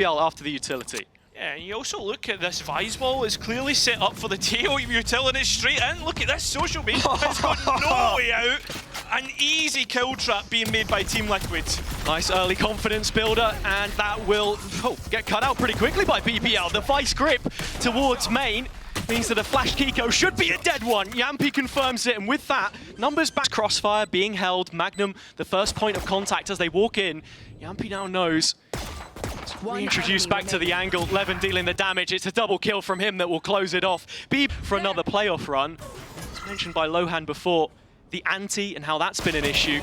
BBL after the utility. Yeah, and you also look at this Vise ball, it's clearly set up for the tail utility straight in. Look at this social base, it's got no way out. An easy kill trap being made by Team Liquid. Nice early confidence builder, and that will get cut out pretty quickly by BBL. The Vice grip towards main means that a flash Kiko should be a dead one. Yampi confirms it, and with that, numbers back. Crossfire being held. Magnum, the first point of contact as they walk in. Yampi now knows. Reintroduced back to the angle. Levin dealing the damage. It's a double kill from him that will close it off. Beeb for another playoff run. As mentioned by Lohan before, the anti and how that's been an issue.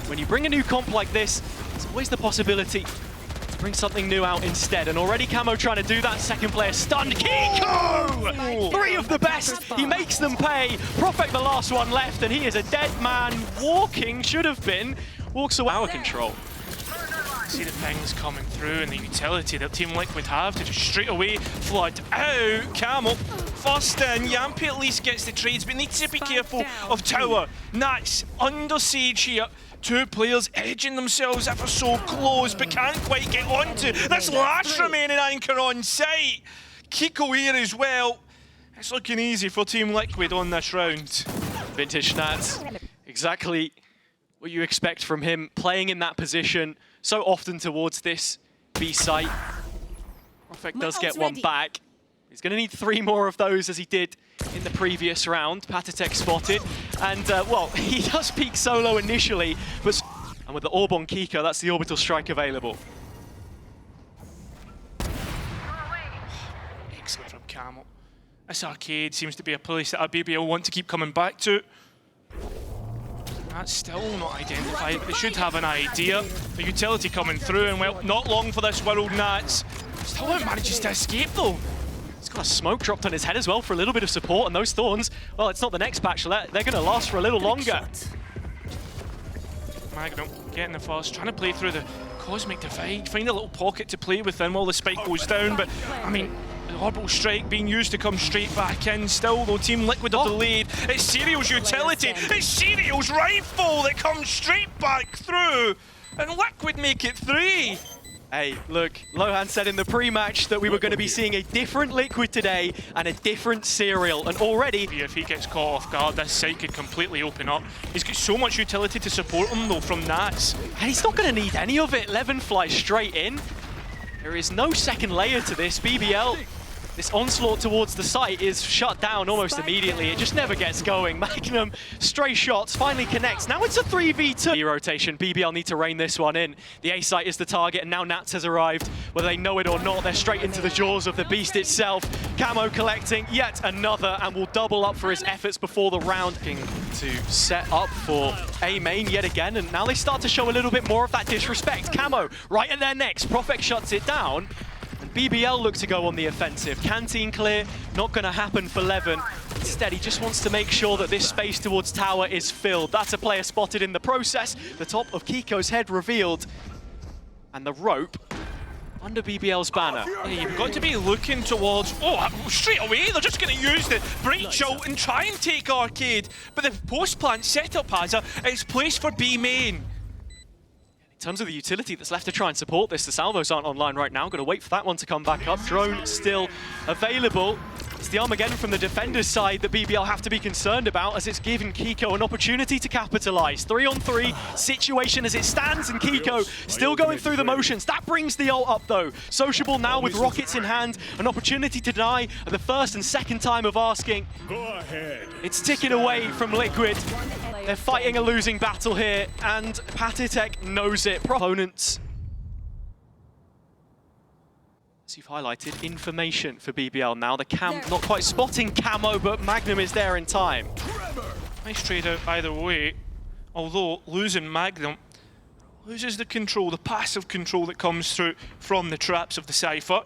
When you bring a new comp like this, there's always the possibility to bring something new out instead. And already Camo trying to do that. Second player stunned. Kiko! 3 of the best. He makes them pay. Prophet the last one left, and he is a dead man walking, should have been. Walks away. Power control. See the pings coming through and the utility that Team Liquid have to just straight away flood out. Camel first in. Yampi at least gets the trades, but needs to be careful of Tower. Nats under siege here. 2 players edging themselves ever so close, but can't quite get onto this last remaining anchor on site. Kiko here as well. It's looking easy for Team Liquid on this round. Vintage Nats, exactly what you expect from him, playing in that position so often towards this B site. Prophet does get one back. He's going to need 3 more of those as he did in the previous round. Patatek spotted, and well, he does peak solo initially, but and with the orb on Kiko, that's the orbital strike available. Excellent from Camel. This arcade seems to be a place that our BBL want to keep coming back to. That's still not identified, but they should have an idea. The utility coming through, and well, not long for this world, Nats. Still manages to escape though. He's got a smoke dropped on his head as well for a little bit of support, and those thorns, well, it's not the next patch, they're going to last for a little longer. Magnum getting the first, trying to play through the Cosmic Divide, find a little pocket to play within while the spike goes down, but I mean, the orbital strike being used to come straight back in still, though Team Liquid are delayed. It's Serial's utility, it's Serial's rifle that comes straight back through, and Liquid make it 3. Hey, look, Lohan said in the pre-match that we were going to be seeing a different Liquid today and a different Serial, and already... If he gets caught off guard, this site could completely open up. He's got so much utility to support him, though, from Nats. And he's not going to need any of it. Levin flies straight in. There is no second layer to this. BBL, this onslaught towards the site is shut down almost immediately. It just never gets going. Magnum, stray shots, finally connects. Now it's a 3v2. Rotation, BBL need to rein this one in. The A site is the target, and now Nats has arrived. Whether they know it or not, they're straight into the jaws of the beast itself. Camo collecting yet another, and will double up for his efforts before the round. Looking to set up for A main yet again, and now they start to show a little bit more of that disrespect. Camo right at their necks. Prophet shuts it down. And BBL look to go on the offensive. Canteen clear, not going to happen for Levin. Instead, he just wants to make sure that this space towards tower is filled. That's a player spotted in the process. The top of Kiko's head revealed. And the rope under BBL's banner. Yeah, you've got to be looking towards... Oh, straight away, they're just going to use the breach ult and try and take Arcade. But the post-plant setup has it's placed for B main. In terms of the utility that's left to try and support this, the salvos aren't online right now. Got to wait for that one to come back up. Drone still available. It's the Armageddon from the defender's side that BBL have to be concerned about, as it's given Kiko an opportunity to capitalize. 3-on-3 situation as it stands, and Kiko still going through the motions. That brings the ult up though. Sociable now with rockets in hand, an opportunity to deny the first and second time of asking. Go ahead. It's ticking away from Liquid. They're fighting a losing battle here, and Patatek knows it. Opponents, as you've highlighted, information for BBL now. The cam not quite spotting Camo, but Magnum is there in time. Nice trade out either way, although losing Magnum loses the control, the passive control that comes through from the traps of the Cypher.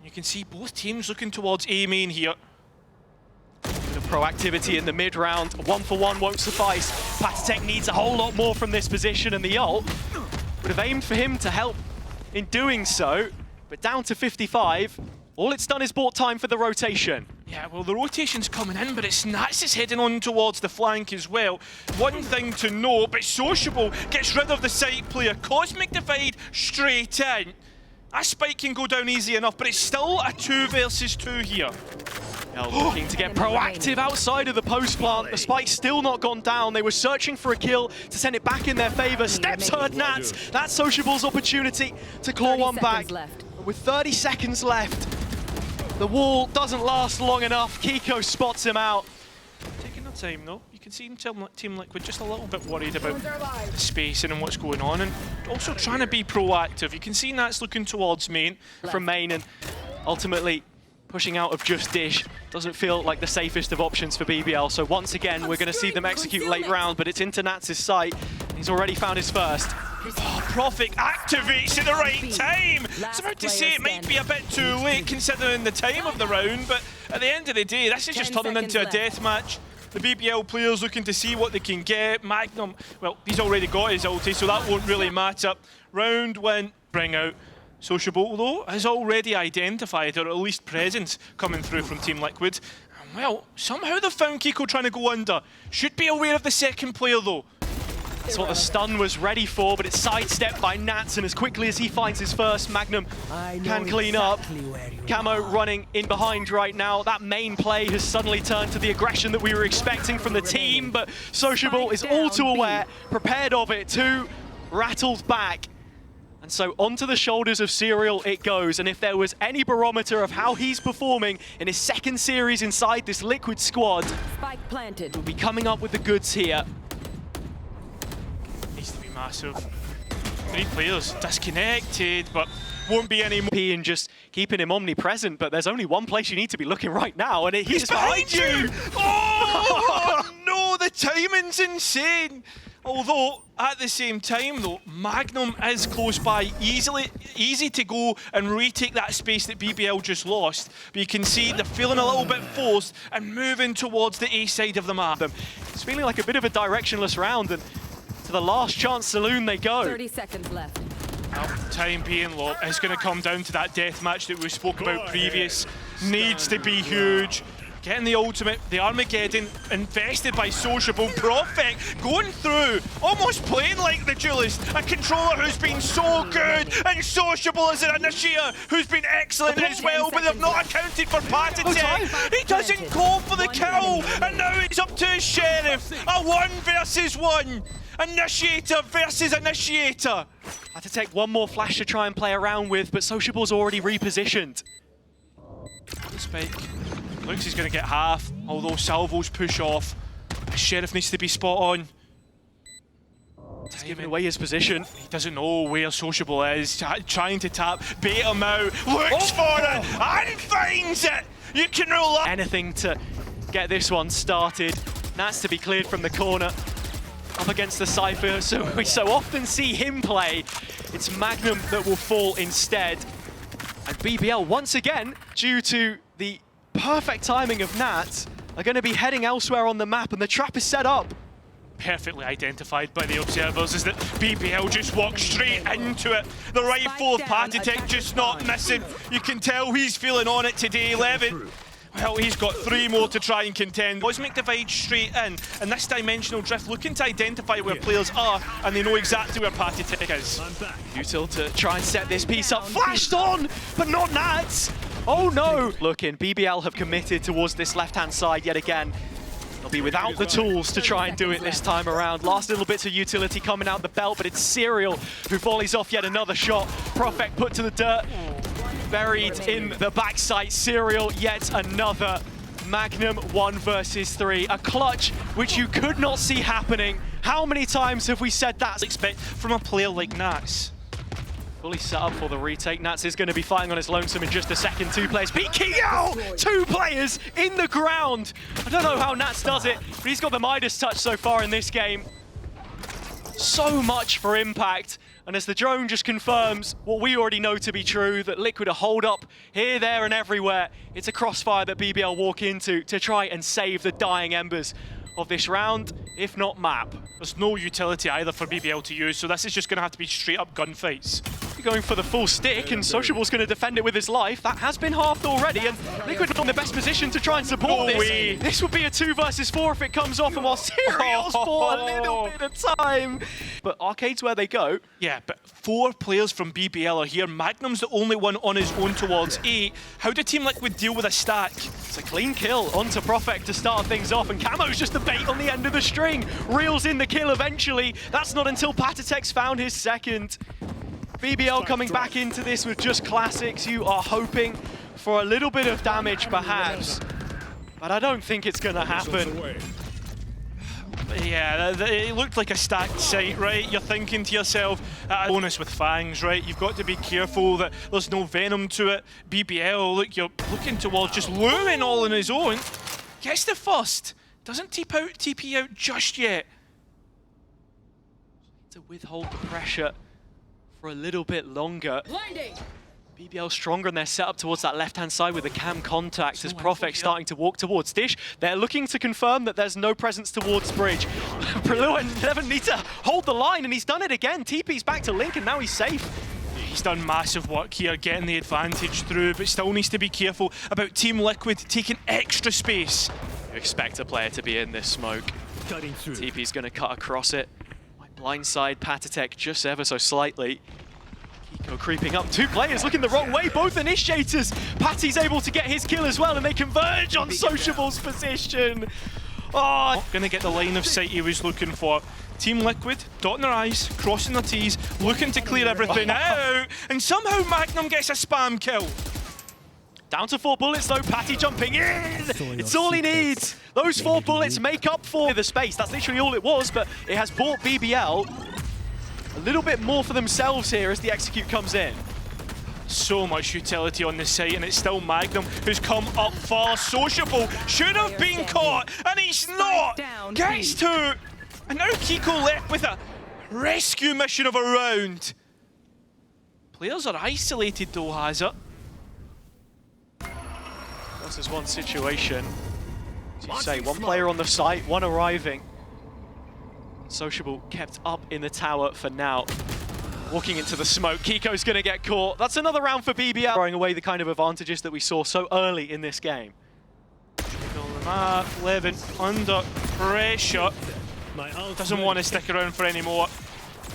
You can see both teams looking towards A main here. The proactivity in the mid-round, 1-for-1 won't suffice. Patatek needs a whole lot more from this position, and the ult would have aimed for him to help in doing so, but down to 55. All it's done is bought time for the rotation. Yeah, well, the rotation's coming in, but it's Nats is heading on towards the flank as well. One thing to note, but Sociable gets rid of the site player. Cosmic Divide straight in. A spike can go down easy enough, but it's still a 2 versus 2 here. Looking to get proactive outside of the post plant. The spike's still not gone down. They were searching for a kill to send it back in their favor. Steps heard Nats. That's Sociable's opportunity to claw one back. With 30 seconds left, the wall doesn't last long enough. Kiko spots him out. Taking their time though. You can see Team Liquid just a little bit worried about the spacing and what's going on, and also trying to be proactive. You can see Nats looking towards main. From main, and ultimately pushing out of just Dish doesn't feel like the safest of options for BBL. So once again, we're going to see them execute late round, but it's into Nats' sight. He's already found his first. Oh, Profik activates at the right time. I was about to say it might be a bit too late considering the time of the round, but at the end of the day, this is just turning into a death match. The BBL players looking to see what they can get. Magnum, well, he's already got his ulti, so that won't really matter. Round win, bring out. Sociable, though, has already identified, or at least presence, coming through from Team Liquid. And, well, somehow they found Kiko trying to go under. Should be aware of the second player, though. That's what the stun was ready for, but it's sidestepped by Nats, and as quickly as he finds his first, Magnum can clean up. Camo running in behind right now. That main play has suddenly turned to the aggression that we were expecting from the team, but Sociable is all too aware, prepared of it too, rattled back. And so onto the shoulders of Serial it goes, and if there was any barometer of how he's performing in his second series inside this Liquid squad, Spike planted. He'll be coming up with the goods here. Needs to be massive. 3 players disconnected, but won't be any more. And just keeping him omnipresent, but there's only one place you need to be looking right now, and he's behind you! Oh no, the timing's insane! Although, at the same time though, Magnum is close by, easy to go and retake that space that BBL just lost. But you can see they're feeling a little bit forced and moving towards the A side of the map. It's feeling like a bit of a directionless round, and to the last chance saloon they go. 30 seconds left. Well, time being low, it's going to come down to that death match that we spoke about previous. Needs to be huge. Getting the ultimate, the Armageddon, invested by Sociable. Profik going through, almost playing like the duelist. A controller who's been so good, and Sociable as an initiator who's been excellent as well, but they've not accounted for Patatech. He doesn't go for the kill, and now it's up to his Sheriff. A 1 versus 1. Initiator versus initiator. Had to take one more flash to try and play around with, but Sociable's already repositioned. The spike. Looks he's going to get half, although Salvo's push off. The Sheriff needs to be spot on. He's giving away his position. He doesn't know where Sociable is. Trying to tap, bait him out, looks for it, and finds it! You can roll up! Anything to get this one started. Nats to be cleared from the corner. Up against the Cypher, so we so often see him play. It's Magnum that will fall instead. And BBL, once again, due to the perfect timing of Nats, are going to be heading elsewhere on the map, and the trap is set up. Perfectly identified by the observers is that BBL just walked straight into it. The right fourth Patatech just not missing. You can tell he's feeling on it today, 11. Well, he's got 3 more to try and contend. Cosmic Divide straight in, and this Dimensional Drift looking to identify where players are, and they know exactly where Patatech is. Util to try and set this piece up. Flashed on, but not Nats! Oh no! Looking, BBL have committed towards this left-hand side yet again. They'll be without the tools to try and do it this time around. Last little bits of utility coming out the belt, but it's Serial who volleys off yet another shot. Profik put to the dirt. Buried in the backside. Serial, yet another. Magnum 1 versus 3. A clutch which you could not see happening. How many times have we said that? Expect from a player like Nats. Fully set up for the retake. Nats is going to be fighting on his lonesome in just a second. 2 players. BKO! 2 players in the ground. I don't know how Nats does it, but he's got the Midas touch so far in this game. So much for impact. And as the drone just confirms what we already know to be true, that Liquid are hold up here, there, and everywhere. It's a crossfire that BBL walk into to try and save the dying embers of this round, if not map. There's no utility either for BBL to use, so this is just going to have to be straight up gunfights. Going for the full stick, and Sociable's going to defend it with his life. That has been halved already, and Liquid not in the best position to try and support this. This would be a 2 versus 4 if it comes off, and while Serial's for a little bit of time. But Arcade's where they go. Yeah, but 4 players from BBL are here. Magnum's the only one on his own towards 8. How did Team Liquid deal with a stack? It's a clean kill onto Profek to start things off, and Camo's just the bait on the end of the string. Reels in the kill eventually. That's not until Patatek's found his second. BBL coming back into this with just classics. You are hoping for a little bit of damage perhaps, but I don't think it's gonna happen. Yeah, it looked like a stacked site, right? You're thinking to yourself, bonus with fangs, right? You've got to be careful that there's no venom to it. BBL, look, you're looking towards just luring all on his own. Gets the first. Doesn't TP out just yet. To withhold the pressure for a little bit longer. BBL stronger, and they're set up towards that left-hand side with the cam contact as Profek starting to walk towards Dish. They're looking to confirm that there's no presence towards Bridge. Prelu and Levin need to hold the line, and he's done it again. TP's back to Link, and now he's safe. He's done massive work here, getting the advantage through, but still needs to be careful about Team Liquid taking extra space. You expect a player to be in this smoke. TP's going to cut across it. Blindside Patatek just ever so slightly. Kiko creeping up. 2 players looking the wrong way, both initiators. Patty's able to get his kill as well, and they converge on Sociable's position. Oh, gonna get the line of sight he was looking for. Team Liquid, dotting their I's, crossing their T's, looking to clear everything out, and somehow Magnum gets a spam kill. Down to 4 bullets though, Patty jumping in! It's all he needs! Those 4 bullets make up for the space. That's literally all it was, but it has bought BBL a little bit more for themselves here as the execute comes in. So much utility on this site, and it's still Magnum who's come up far. Sociable should have been caught, and he's not! Gets 2! And now Kiko left with a rescue mission of a round. Players are isolated though, Hazard. This is one situation. As you say, 1 player on the site, 1 arriving. Sociable kept up in the tower for now. Walking into the smoke, Kiko's gonna get caught. That's another round for BBL. Throwing away the kind of advantages that we saw so early in this game. On the map, Levin under pressure. Doesn't want to stick around for any more.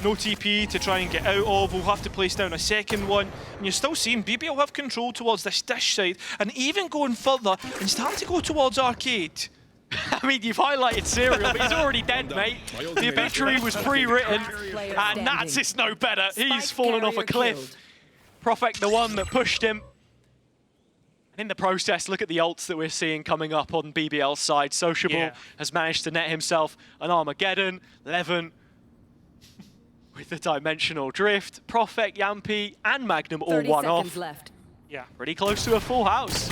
No TP to try and get out of. We'll have to place down a second one. And you're still seeing BBL have control towards this Dish side, and even going further and starting to go towards Arcade. I mean, you've highlighted Serial, but he's already dead, mate. The obituary was pre-written, and Nats is no better. He's fallen off a cliff. Profek, the one that pushed him. In the process, look at the ults that we're seeing coming up on BBL's side. Sociable has managed to net himself an Armageddon. Levin with the dimensional drift. Profek, Yampi, and Magnum all 1 off. Left. Yeah, pretty close to a full house.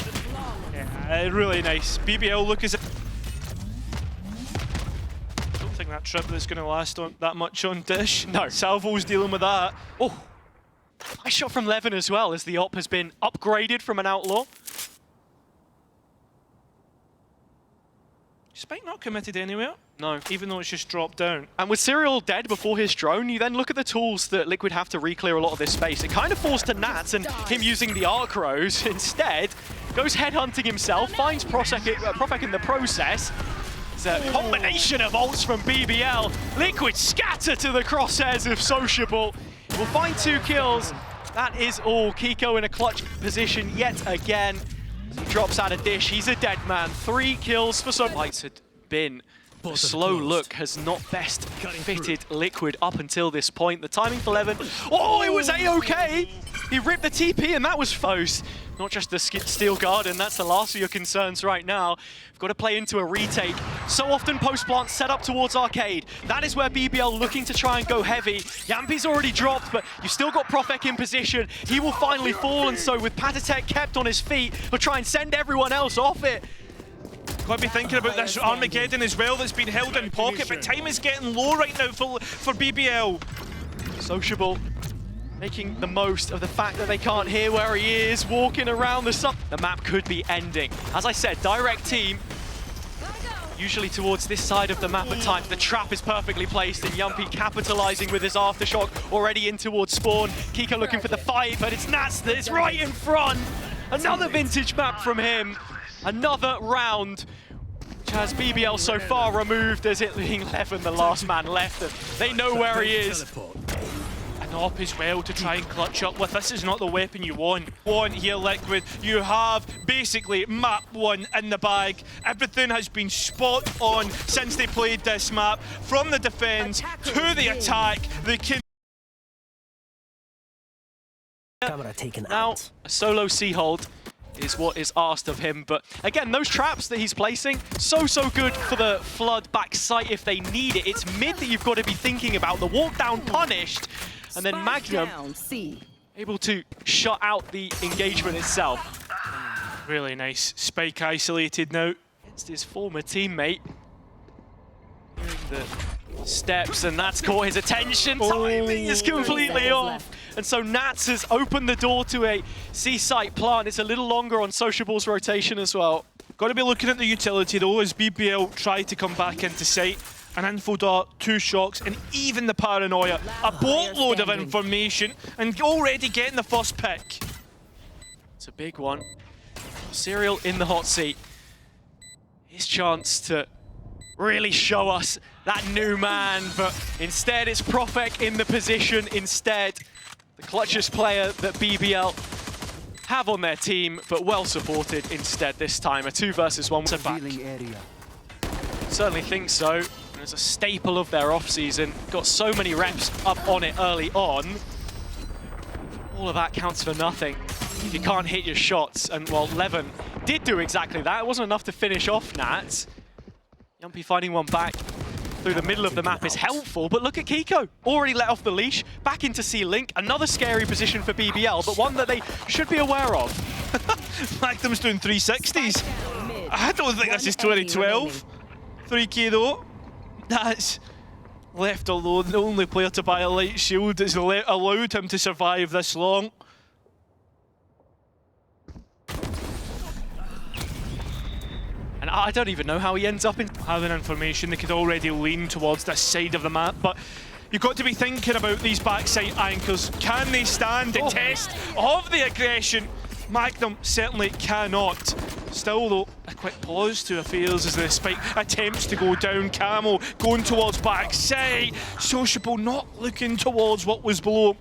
Yeah, really nice. BBL look as I don't think that trip is going to last on that much on Dish. No. Salvo's dealing with that. Oh, nice shot from Levin as well, as the op has been upgraded from an outlaw. Spike not committed anywhere. No. Even though it's just dropped down. And with Serial dead before his drone, you then look at the tools that Liquid have to re-clear a lot of this space. It kind of falls to Nats and him using the Arcros instead. Goes headhunting himself, finds Profek in the process. It's a combination of ults from BBL. Liquid scatter to the crosshairs of Sociable. We'll find 2 kills. That is all. Kiko in a clutch position yet again. He drops out of Dish. He's a dead man. 3 kills for some. Lights had been. The slow look has not best fitted Liquid up until this point. The timing for Levin. Oh, it was A-OK! He ripped the TP and that was foes. Not just the Steel Garden, that's the last of your concerns right now. We've got to play into a retake. So often post-plant set up towards Arcade. That is where BBL looking to try and go heavy. Yampi's already dropped, but you've still got Profek in position. He will finally fall, and so with Patatek kept on his feet, he'll try and send everyone else off it. Got to be thinking about this Armageddon as well that's been held in pocket, but time is getting low right now for BBL. Sociable making the most of the fact that they can't hear where he is, walking around the sun. The map could be ending. As I said, direct team. usually towards this side of the map at times. The trap is perfectly placed, and Yumpy capitalizing with his aftershock already in towards spawn. Kiko looking for the fight, but it's Nats that's right in front. Another vintage map from him. Another round, which has BBL so far removed as it being Levin, the last man left. And they know where he is. An op as well to try and clutch up with. This is not the weapon you want here, Liquid. You have basically map 1 in the bag. Everything has been spot on since they played this map. From the defense to the attack, they can... Now, a solo C-hold is what is asked of him, but again, those traps that he's placing, so good for the Flood back site if they need it. It's mid that you've got to be thinking about. The walk down punished, and then Magnum able to shut out the engagement itself. Really nice. Spike isolated now. Against his former teammate. Hearing the steps, and that's caught his attention. Timing is completely off. And so Nats has opened the door to a C-site plant. It's a little longer on Sociable's rotation as well. Got to be looking at the utility though, as BBL try to come back into sight. An info dart, 2 shocks, and even the paranoia. A boatload of information, and already getting the first pick. It's a big one. Serial in the hot seat. His chance to really show us that new man, but instead it's Profek in the position. Instead, the clutchest player that BBL have on their team, but well supported instead this time. A 2 versus 1 back. Certainly think so. It's a staple of their off-season. Got so many reps up on it early on. All of that counts for nothing if you can't hit your shots. And well, Levin did do exactly that. It wasn't enough to finish off Nats. Yumpy finding one back through the middle of the map is helpful, but look at Kiko. Already let off the leash, back into C-Link. Another scary position for BBL, but one that they should be aware of. Magnum's doing 360s. I don't think this is 2012. 3K though. That's left alone. The only player to buy a light shield that's allowed him to survive this long. And I don't even know how he ends up in... Having information, they could already lean towards this side of the map, but you've got to be thinking about these backside anchors. Can they stand the test of the aggression? Magnum certainly cannot. Still though, a quick pause to affairs as the Spike attempts to go down. Camo going towards backside. Sociable not looking towards what was below.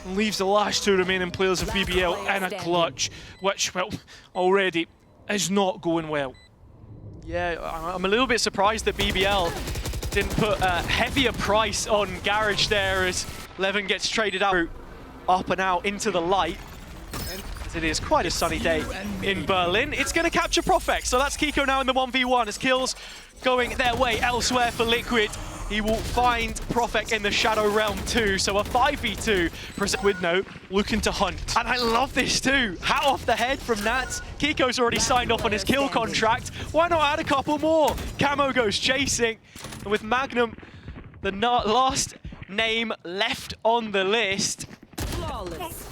And leaves the last 2 remaining players of BBL in a clutch, which, well, already is not going well. Yeah, I'm a little bit surprised that BBL didn't put a heavier price on Garage there as Levin gets traded out up and out into the light. As it is quite a sunny day in Berlin. It's going to capture Profek, so that's Kiko now in the 1v1 as kills going their way elsewhere for Liquid. He will find Profek in the Shadow Realm too, so a 5v2. Liquid now looking to hunt. And I love this too. Hat off the head from Nats. Kiko's already signed off on his kill contract. Why not add a couple more? Camo goes chasing. And with Magnum, the last name left on the list,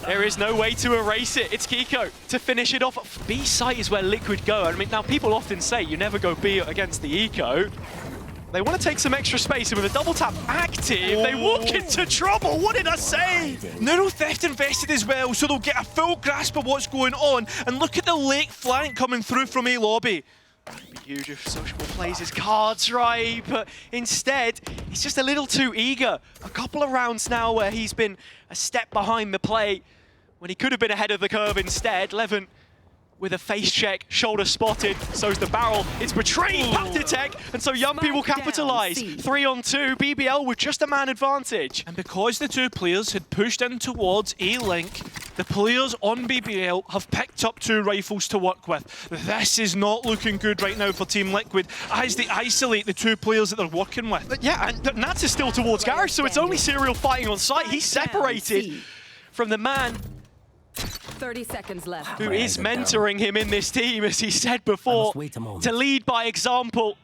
there is no way to erase it. It's Kiko to finish it off. B site is where Liquid go. I mean, now people often say you never go B against the eco. They want to take some extra space, and with a double tap active, they walk into trouble. What did I say? Neuro Theft invested as well, so they'll get a full grasp of what's going on. And look at the late flank coming through from A lobby. It'd be huge if Sociable plays his cards right, but instead, he's just a little too eager. A couple of rounds now where he's been a step behind the play when he could have been ahead of the curve instead. Levin with a face check, shoulder spotted, so's the barrel. It's betrayed, Patitech, and so Yumpy will capitalize. 3 on 2, BBL with just a man advantage. And because the 2 players had pushed in towards A-Link, the players on BBL have picked up 2 rifles to work with. This is not looking good right now for Team Liquid as they isolate the 2 players that they're working with. But yeah, and Nats is still towards Garage, so it's only Serial fighting on site. He's separated from the man 30 seconds left. Who is mentoring him in this team, as he said before, to lead by example.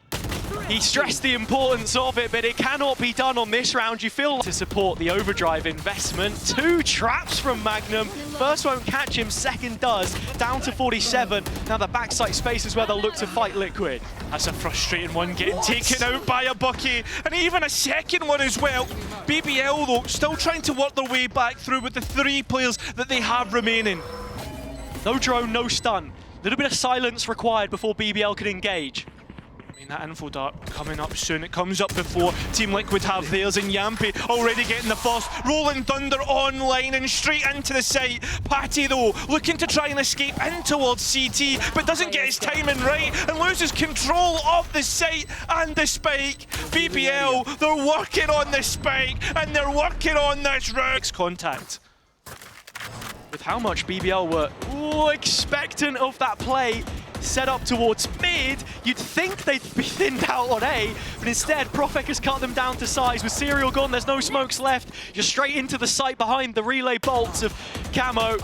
He stressed the importance of it, but it cannot be done on this round. You feel to support the overdrive investment. 2 traps from Magnum. First won't catch him, second does. Down to 47. Now the backside space is where they'll look to fight Liquid. That's a frustrating one, getting taken out by a Bucky, and even a second one as well. BBL though, still trying to work their way back through with the 3 players that they have remaining. No drone, no stun. A little bit of silence required before BBL can engage. I mean, that info dart coming up soon. It comes up before Team Liquid have theirs, and Yampi already getting the first. Rolling Thunder online and straight into the site. Patty, though, looking to try and escape in towards CT, but doesn't get his timing right and loses control of the site and the spike. BBL, they're working on the spike, and they're working on this route. Contact. With how much BBL were expectant of that play, set up towards mid, you'd think they'd be thinned out on A, but instead Profek has cut them down to size. With Serial gone, there's no smokes left. Just straight into the site behind the relay bolts of Camo.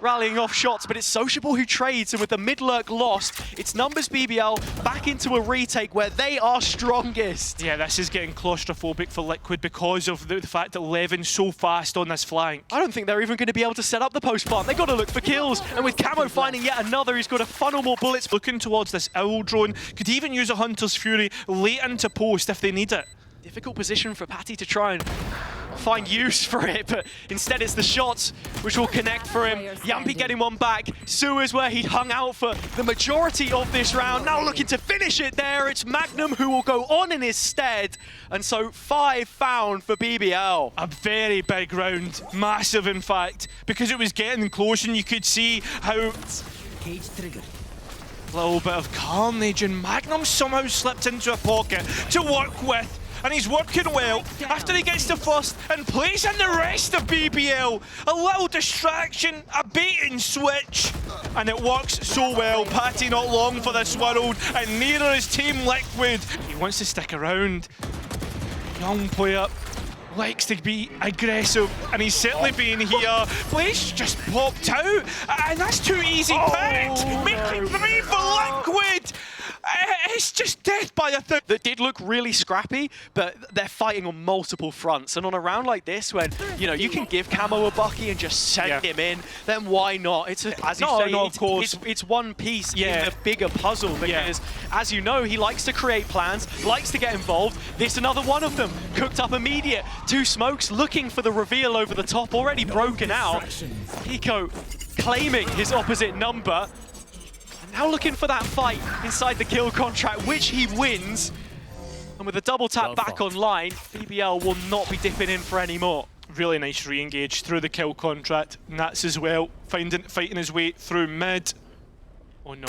Rallying off shots, but it's Sociable who trades, and with the mid-lurk lost, it's numbers BBL back into a retake where they are strongest. Yeah, this is getting claustrophobic for Liquid because of the fact that Levin's so fast on this flank. I don't think they're even going to be able to set up the post plant. They've got to look for kills, and with Camo finding yet another, he's got to funnel more bullets. Looking towards this owl drone, could even use a Hunter's Fury late into post if they need it. Difficult position for Patty to try and find use for it, but instead it's the shots which will connect for him. Yampi getting one back. Sewers where he'd hung out for the majority of this round. Now looking to finish it there. It's Magnum who will go on in his stead. And so 5 found for BBL. A very big round, massive in fact, because it was getting close and you could see how Cage trigger. a little bit of carnage, and Magnum somehow slipped into a pocket to work with. And he's working well after he gets the first and plays in the rest of BBL. A little distraction, a bait and switch, and it works so well. Patty not long for this world, and neither is Team Liquid. He wants to stick around. Young player likes to be aggressive, and he's certainly been here. Blaze just popped out, and that's too easy picked. Making 3 for Liquid. It's just death by a third. That did look really scrappy, but they're fighting on multiple fronts. And on a round like this, when you can give Camo a Bucky and just send him in, then why not? It's as you say, of course. It's one piece in a bigger puzzle. Because as you know, he likes to create plans, likes to get involved. This another one of them, cooked up immediate. 2 smokes, looking for the reveal over the top, already broken out. Pico claiming his opposite number. Now looking for that fight inside the kill contract, which he wins. And with a double tap back online, BBL will not be dipping in for any more. Really nice re-engage through the kill contract. Nats as well, fighting his way through mid. Oh no.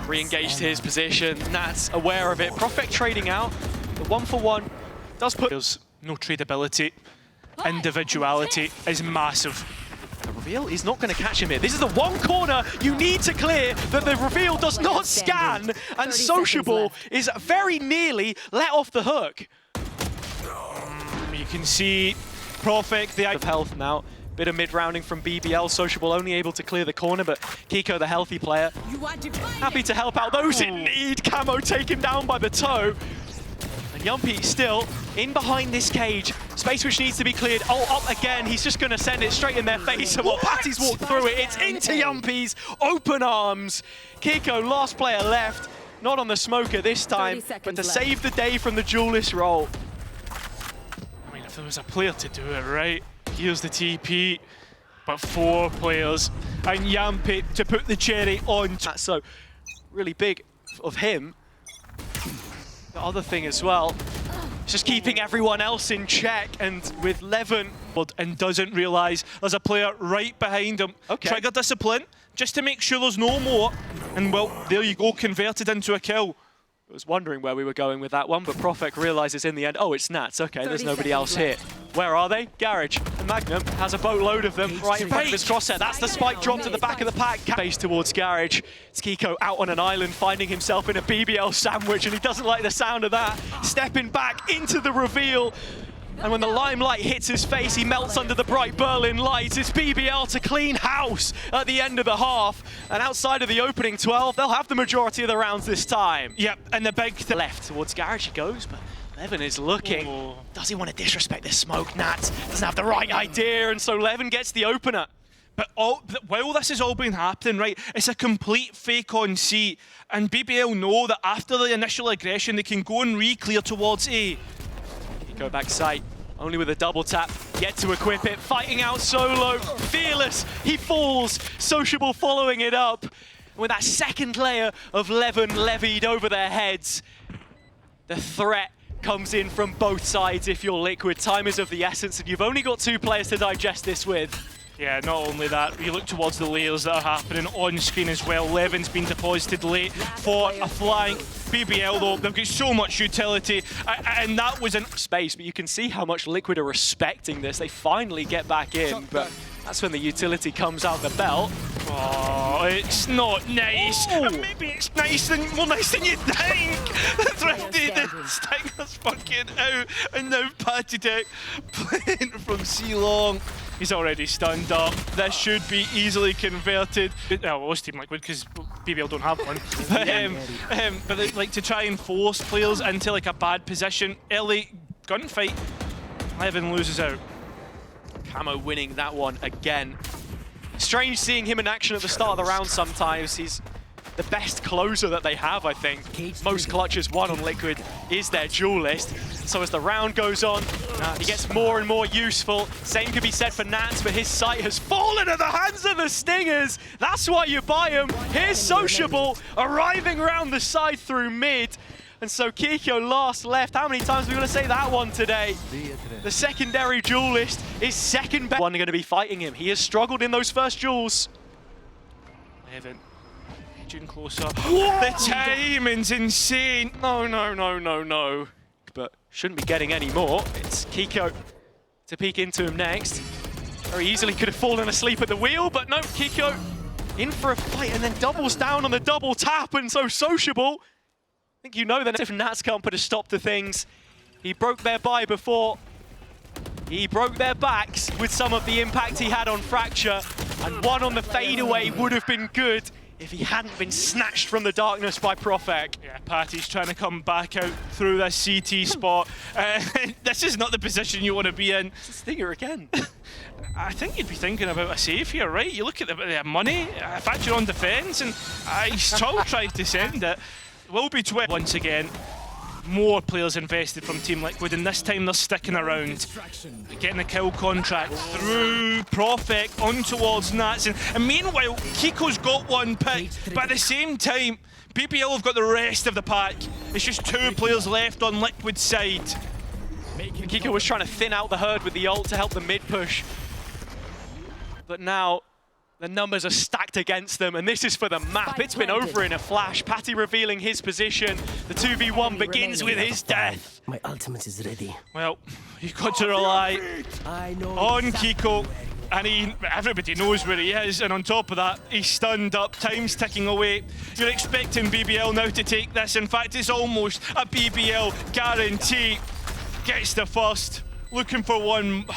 Re-engaged his position. Nats aware of it. Profek trading out. The 1-for-1 does put... There's no tradability. Individuality is massive. The reveal is not going to catch him here. This is the one corner you need to clear that the reveal does not scan, and Sociable is very nearly let off the hook. You can see Profek, the of health now. Bit of mid-rounding from BBL. Sociable only able to clear the corner, but Kiko, the healthy player, happy to help out those in need. Camo taken down by the toe. And Yampi still in behind this cage. Space which needs to be cleared. Oh, up again. He's just going to send it straight in their face. And while Patty's walked through it, it's into Yampi's open arms. Kiko, last player left. Not on the smoker this time, but to save the day from the duelist roll. I mean, if there was a player to do it right, here's the TP. But 4 players. And Yampi to put the cherry on. That's so really big of him. The other thing as well, just keeping everyone else in check, and with Levin... And doesn't realise there's a player right behind him. Okay. Trigger discipline, just to make sure there's no more. And well, there you go, converted into a kill. I was wondering where we were going with that one, but Profek realizes in the end, oh, it's Nats. Okay, there's nobody else here. Where are they? Garage. And Magnum has a boatload of them right in front of his crosshair. That's the spike drop to the back of the pack. Face towards Garage. It's Kiko out on an island, finding himself in a BBL sandwich, and he doesn't like the sound of that. Stepping back into the reveal. And when the limelight hits his face, he melts under the bright Berlin lights. It's BBL to clean house at the end of the half. And outside of the opening 12, they'll have the majority of the rounds this time. Yep, and the big Left towards Garage he goes, but Levin is looking. Oh. Does he want to disrespect this smoke? Nats doesn't have the right idea, and so Levin gets the opener. But while this is all been happening, right, it's a complete fake on C. And BBL know that after the initial aggression, they can go and re-clear towards A. Go back sight, only with a double tap, yet to equip it, fighting out solo, fearless, he falls, Sociable following it up. With that second layer of Levin levied over their heads, the threat comes in from both sides if you're Liquid. Time is of the essence, and you've only got 2 players to digest this with. Yeah, not only that, you look towards the layers that are happening on screen as well. Levin's been deposited late for a flank. BBL though, they've got so much utility, and that was in space, but you can see how much Liquid are respecting this. They finally get back in, but that's when the utility comes out the belt. Oh, it's not nice. Maybe it's nice and more nice than you think. Thrifty did stick us fucking out, and now Patitech playing from C-Long. He's already stunned up. This should be easily converted. Well, most Team Liquid, because BBL don't have one. But they like to try and force players into like a bad position. Early gunfight. Levin loses out. Camo winning that one again. Strange seeing him in action at the start of the round sometimes. He's the best closer that they have, I think. Most clutches won on Liquid is their duelist. So as the round goes on, he gets more and more useful. Same could be said for Nats, but his sight has fallen at the hands of the Stingers. That's why you buy him. Here's Sociable arriving around the side through mid. And so Kiko last left. How many times are we going to say that one today? The secondary duelist is second best. One going to be fighting him. He has struggled in those first duels. Levin edging closer. The timing's insane. No. But shouldn't be getting any more. It's Kiko to peek into him next. Very easily could have fallen asleep at the wheel, but no, Kiko in for a fight and then doubles down on the double tap, and so Sociable. I think you know that if Nats can't put a stop to things, he broke their bye before. He broke their backs with some of the impact he had on Fracture, and one on the fadeaway would have been good if he hadn't been snatched from the darkness by Profek. Yeah, Patty's trying to come back out through this CT spot. This is not the position you want to be in. It's a Stinger again. I think you'd be thinking about a save here, right? You look at the money, Fracture on defense, and he still tried to send it. Will be once again. More players invested from Team Liquid, and this time they're sticking around. Getting a kill contract through Profek on towards Nats, and meanwhile Kiko's got one picked, but at the same time BBL have got the rest of the pack. It's just 2 players left on Liquid's side. Kiko was trying to thin out the herd with the ult to help the mid push, but now the numbers are stacked against them, and this is for the map. It's been over in a flash. Patty revealing his position. The 2v1 begins with his death. My ultimate is ready. Well, you've got to rely on Kiko, and everybody knows where he is, and on top of that, he's stunned up, time's ticking away. You're expecting BBL now to take this. In fact, it's almost a BBL guarantee. Gets the first, looking for one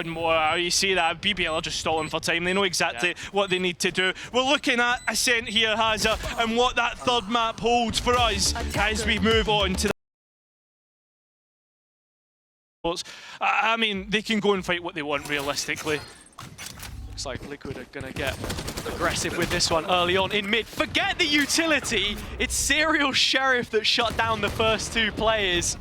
more. You see that BBL are just stalling for time. They know exactly what they need to do. We're looking at Ascent here, Hazza, and what that third map holds for us as we move on to the... I mean, they can go and fight what they want realistically. Looks like Liquid are going to get aggressive with this one early on in mid. Forget the utility. It's Serial Sheriff that shut down the first 2 players.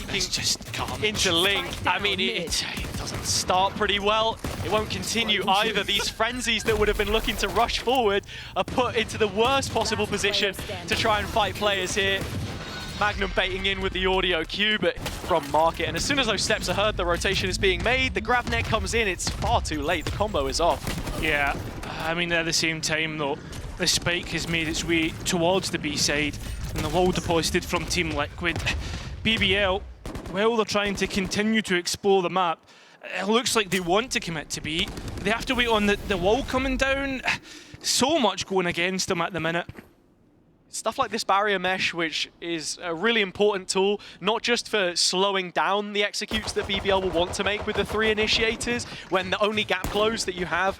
It's just garbage. Into Link. I mean, it doesn't start pretty well. It won't continue either. These frenzies that would have been looking to rush forward are put into the worst possible position to try and fight players here. Magnum baiting in with the audio cue, but from Market. And as soon as those steps are heard, the rotation is being made. The grab net comes in. It's far too late. The combo is off. Yeah, I mean, at the same time, though, the spike has made its way towards the B side, and the wall deposited from Team Liquid. BBL, well, they're trying to continue to explore the map. It looks like they want to commit to B. They have to wait on the wall coming down. So much going against them at the minute. stuff like this barrier mesh, which is a really important tool, not just for slowing down the executes that BBL will want to make with the 3 initiators, when the only gap close that you have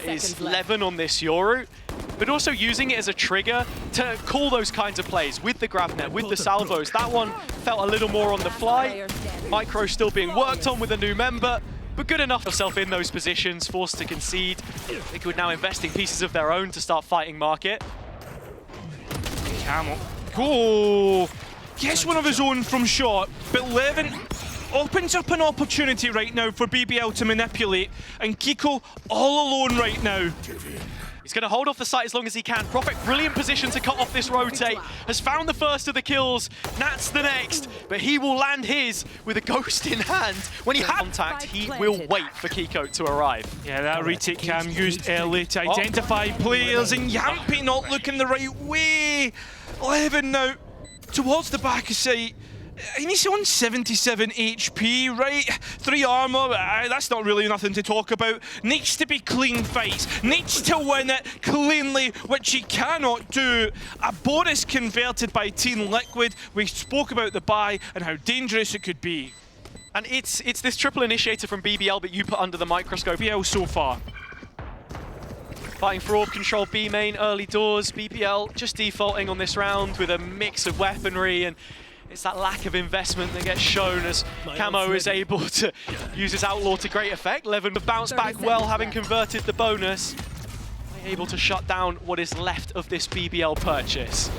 is 11 on this Yoru, but also using it as a trigger to call those kinds of plays with the grab net, with the salvos. That one felt a little more on the fly. Micro still being worked on with a new member, but good enough yourself in those positions, forced to concede. Liquid now investing pieces of their own to start fighting market. Camel. Go! Gets one of his own from short, but Levin opens up an opportunity right now for BBL to manipulate, and Kiko all alone right now. He's going to hold off the site as long as he can. Prophet, brilliant position to cut off this rotate. Has found the first of the kills. Nat's the next, but he will land his with a ghost in hand. When he has contact, he will wait for Kiko to arrive. Yeah, that retake cam used early to identify players, and Yampi not looking the right way. Levin now towards the back of site. He's on 77 HP, right? 3 armor, that's not really nothing to talk about. Needs to be clean fights, needs to win it cleanly, which he cannot do. A bonus converted by Team Liquid. We spoke about the buy and how dangerous it could be. And it's this triple initiator from BBL that you put under the microscope. BBL so far. Fighting for orb control B main early doors. BBL just defaulting on this round with a mix of weaponry, and it's that lack of investment that gets shown as Camo is able to use his Outlaw to great effect. Levin bounced back well, having converted the bonus. Able to shut down what is left of this BBL purchase.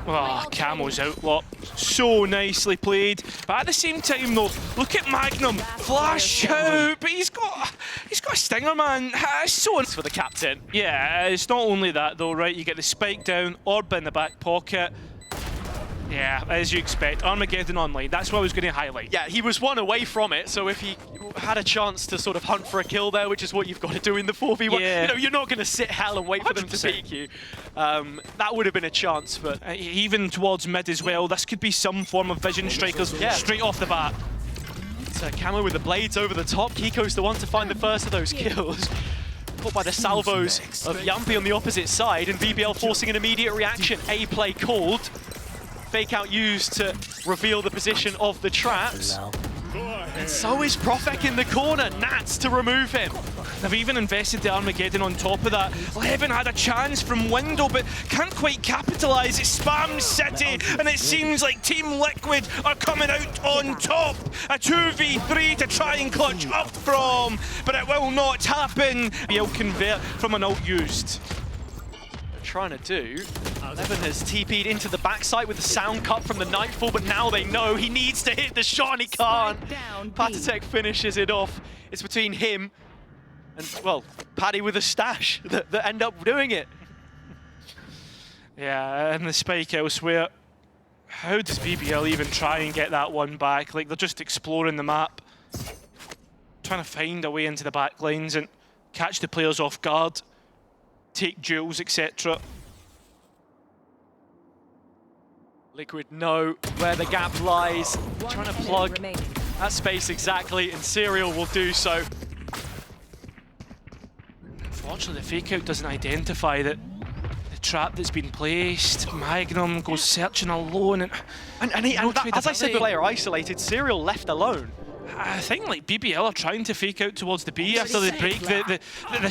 Oh, Camo's Outlaw. So nicely played. But at the same time though, look at Magnum. Flash out, but he's got a stinger, man. So for the captain. Yeah, it's not only that though, right? You get the spike down, orb in the back pocket. Yeah, as you expect, Armageddon online, that's what I was going to highlight. Yeah, he was 1 away from it, so if he had a chance to sort of hunt for a kill there, which is what you've got to do in the 4v1, yeah. You know, you're not going to sit hell and wait for them to 100%. peek you. That would have been a chance, but... even towards mid as well, this could be some form of vision strikers straight off the bat. So Camo with the blades over the top, Kiko's the one to find the first of those kills. Caught by the salvos of Yampi on the opposite side, and BBL forcing an immediate reaction. A play called. Fake out used to reveal the position of the traps. And so is Profek in the corner. Nats to remove him. They've even invested the Armageddon on top of that. Levin had a chance from window, but can't quite capitalise. It's Spam City, and it seems like Team Liquid are coming out on top. A 2v3 to try and clutch up from, but it will not happen. He'll convert from an ult used. Trying to do. Levin has TP'd into the backside with the sound cut from the Nightfall, but now they know he needs to hit the shot and he can't. Patatek finishes it off. It's between him and, well, Paddy with a stash that end up doing it. Yeah, and the spike elsewhere. How does BBL even try and get that one back? Like, they're just exploring the map, trying to find a way into the back lines and catch the players off guard. Take duels, etc. Liquid know where the gap lies. Trying to plug that space exactly, and Serial will do so. Unfortunately, the fake out doesn't identify the trap that's been placed. Magnum goes searching alone, and as I said, the player isolated, Serial left alone. I think like BBL are trying to fake out towards the B after they break the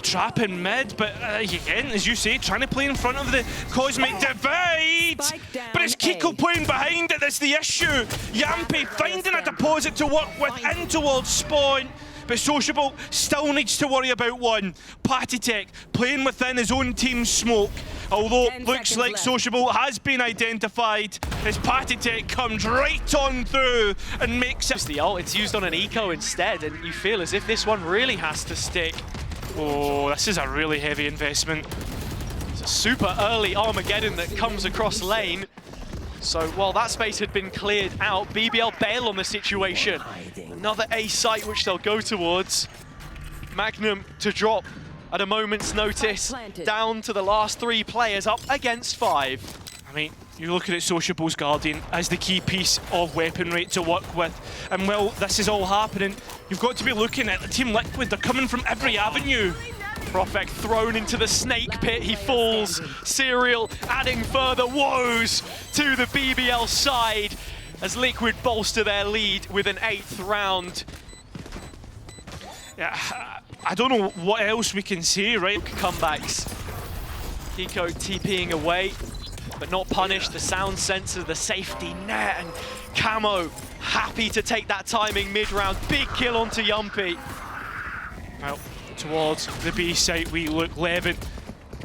trap in mid, but again, as you say, trying to play in front of the Cosmic Divide. But it's Kiko playing behind it that's the issue. Yampi finding a deposit to work with in towards spawn. But Sociable still needs to worry about one. Patatek playing within his own team's smoke. Although it looks like Sociable has been identified, as Patatek comes right on through and makes it. The ult, it's used on an eco instead, and you feel as if this one really has to stick. Oh, this is a really heavy investment. It's a super early Armageddon that comes across lane. So while that space had been cleared out, BBL bail on the situation. Another A site which they'll go towards. Magnum to drop at a moment's notice, down to the last 3 players, up against 5. I mean, you look at it, Sociable's Guardian as the key piece of weaponry to work with. And while this is all happening, you've got to be looking at the Team Liquid. They're coming from every avenue. Profek thrown into the snake pit, he falls. Serial adding further woes to the BBL side as Liquid bolster their lead with an 8th round. Yeah, I don't know what else we can say, right? Comebacks. Kiko TPing away, but not punished. The sound sensor, the safety net, and Camo happy to take that timing mid-round. Big kill onto Yumpy. Well, towards the B site we look. Levin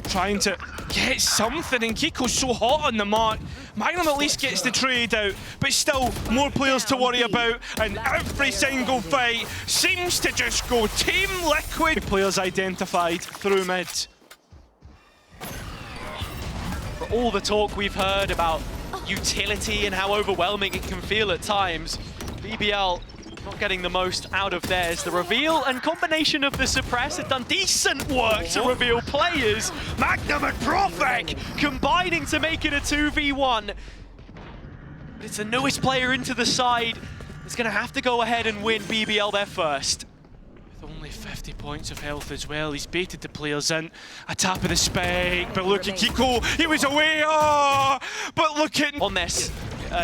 trying to get something, and Kiko's so hot on the mark. Magnum at least gets the trade out, but still more players to worry about, and every single fight seems to just go Team Liquid. Players identified through mid. For all the talk we've heard about utility and how overwhelming it can feel at times, BBL not getting the most out of theirs. The reveal and combination of the suppress have done decent work to reveal players. Magnum and Profek combining to make it a 2v1. But it's the newest player into the side that's going to have to go ahead and win BBL their first. With only 50 points of health as well, he's baited the players in. A tap of the spike, but look at Kiko, he was away, oh! But look at... On this,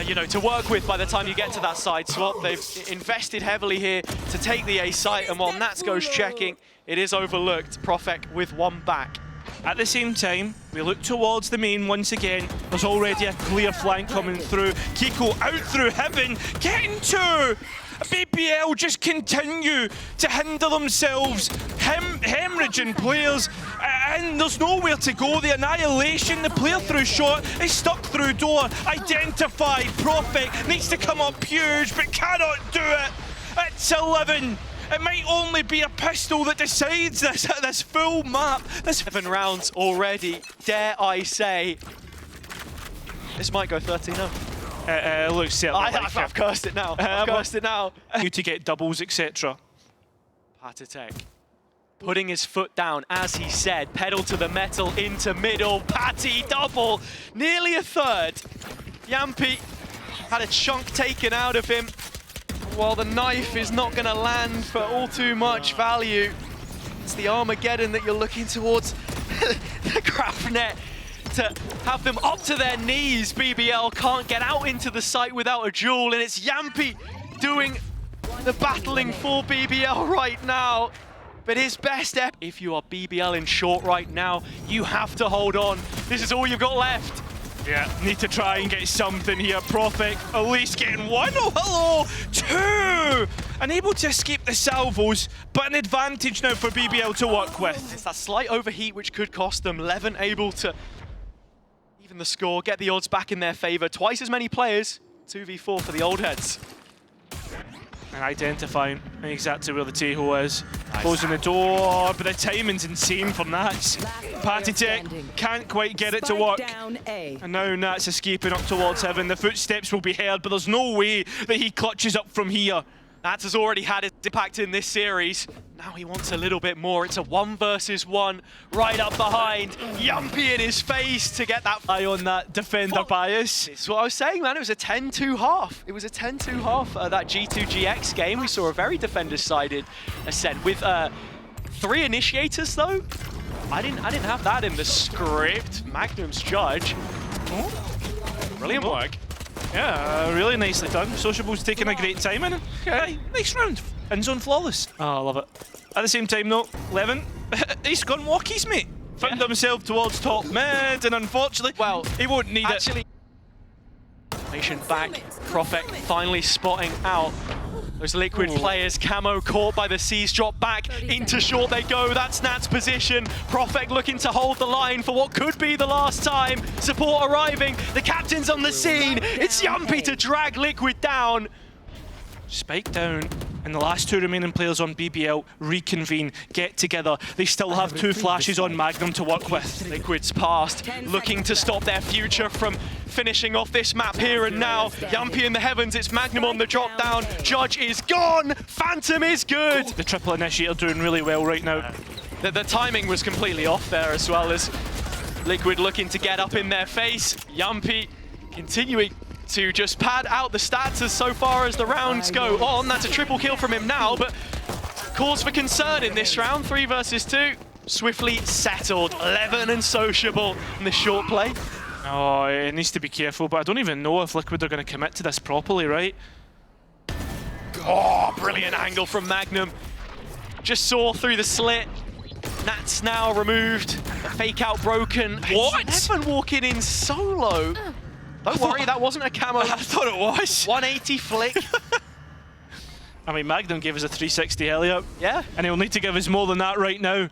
you know, to work with by the time you get to that side swap. They've invested heavily here to take the A site, and while Nats goes checking, it is overlooked. Profek with one back. At the same time, we look towards the main once again. There's already a clear flank coming through. Kiko out through heaven, getting to! BBL just continue to hinder themselves, hemorrhaging players, and there's nowhere to go. The annihilation, the player through shot is stuck through door, identified. Profek needs to come up huge, but cannot do it. It's 11. It might only be a pistol that decides this full map. 7 rounds already, dare I say. This might go 13-0. Looks certainly I've cursed it now. I've cursed it now. You to get doubles, etc. Patatek putting his foot down, as he said, pedal to the metal into middle. Patty double, nearly a third. Yumpy had a chunk taken out of him. While the knife is not going to land for all too much value. It's the Armageddon that you're looking towards. The graph net to have them up to their knees. BBL can't get out into the site without a duel, and it's Yumpy doing the battling for BBL right now. But his best if you are BBL in short right now, you have to hold on. This is all you've got left. Yeah, need to try and get something here. Profek at least getting one. Oh, hello! Two! Unable to escape the salvos, but an advantage now for BBL to work with. It's that slight overheat which could cost them. Levin able to even the score, get the odds back in their favor. Twice as many players, 2v4 for the old heads. And identifying exactly where the Tejo is. Nice. Closing the door, but the timing's insane from Nats. Patatek can't quite get it to work. And now Nats escaping up towards heaven. The footsteps will be heard, but there's no way that he clutches up from here. Nats has already had his impact in this series. Now he wants a little bit more. It's a 1 versus 1 right up behind. Yumpy in his face to get that eye on that defender bias. It's what I was saying, man. It was a 10-2 half. It was a 10-2 half. That G2GX game, we saw a very defender-sided ascent with 3 initiators though. I didn't have that in the script. Magnum's judge. Brilliant work. Yeah, really nicely done. Sociable's taking a great time in. Okay, nice round. End zone flawless. Oh, I love it. At the same time though, Levin, he's gone walkies, mate. Found himself towards top mid, and unfortunately, well, he won't need it. Nation back, Profek finally spotting out those Liquid players. Camo caught by the C's, drop back into short they go. That's Nat's position. Profek looking to hold the line for what could be the last time. Support arriving, the captain's on the scene. It's Yumpy to drag Liquid down. Spike down, and the last 2 remaining players on BBL reconvene, get together. They still have 2 flashes on Magnum to work with. Liquid's past, looking to stop their future from finishing off this map here and now. Yumpy in the heavens, it's Magnum on the drop down. Judge is gone, Phantom is good. The triple initiator doing really well right now. The timing was completely off there as well, as Liquid looking to get up in their face. Yumpy continuing to just pad out the stats as so far as the rounds go on. That's a triple kill from him now, but cause for concern in this round, 3 versus 2. swiftly settled. 11 and sociable in the short play. Oh, it needs to be careful, but I don't even know if Liquid are going to commit to this properly, right? Oh, brilliant angle from Magnum. Just saw through the slit. Nat's now removed. The fake out broken. What? It's 11 walking in solo. Don't worry, that wasn't a camo. I thought it was. 180 flick. I mean, Magnum gave us a 360 Elliot. Yeah. And he'll need to give us more than that right now.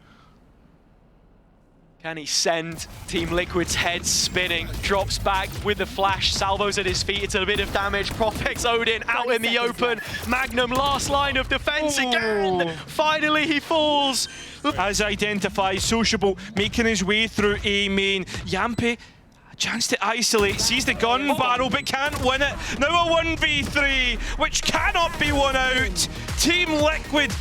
Can he send Team Liquid's head spinning? Drops back with the flash. Salvo's at his feet. It's a bit of damage. Profex Odin out in the open. Magnum last line of defense again. Finally he falls. As identified, Sociable making his way through A main. Yampi, a chance to isolate, sees the gun barrel but can't win it. Now a 1v3, which cannot be won out. Team Liquid